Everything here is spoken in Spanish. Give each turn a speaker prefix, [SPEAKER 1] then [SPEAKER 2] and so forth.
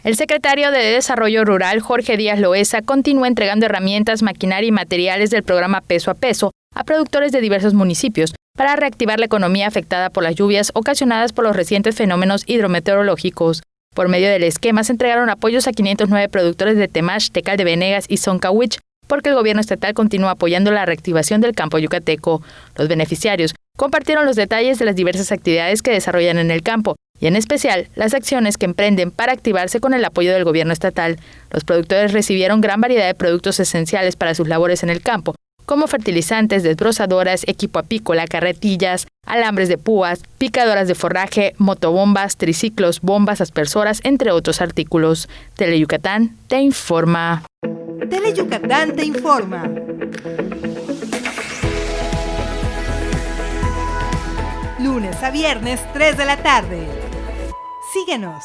[SPEAKER 1] El secretario de Desarrollo Rural, Jorge Díaz Loesa, continúa entregando herramientas, maquinaria y materiales del programa Peso a Peso a productores de diversos municipios para reactivar la economía afectada por las lluvias ocasionadas por los recientes fenómenos hidrometeorológicos. Por medio del esquema se entregaron apoyos a 509 productores de Temax, Tecal de Venegas y Soncahuich, porque el gobierno estatal continúa apoyando la reactivación del campo yucateco. Los beneficiarios compartieron los detalles de las diversas actividades que desarrollan en el campo y en especial las acciones que emprenden para activarse con el apoyo del gobierno estatal. Los productores recibieron gran variedad de productos esenciales para sus labores en el campo, como fertilizantes, desbrozadoras, equipo apícola, carretillas, alambres de púas, picadoras de forraje, motobombas, triciclos, bombas aspersoras, entre otros artículos. Teleyucatán te informa.
[SPEAKER 2] Teleyucatán te informa. Lunes a viernes, 3 de la tarde. Síguenos.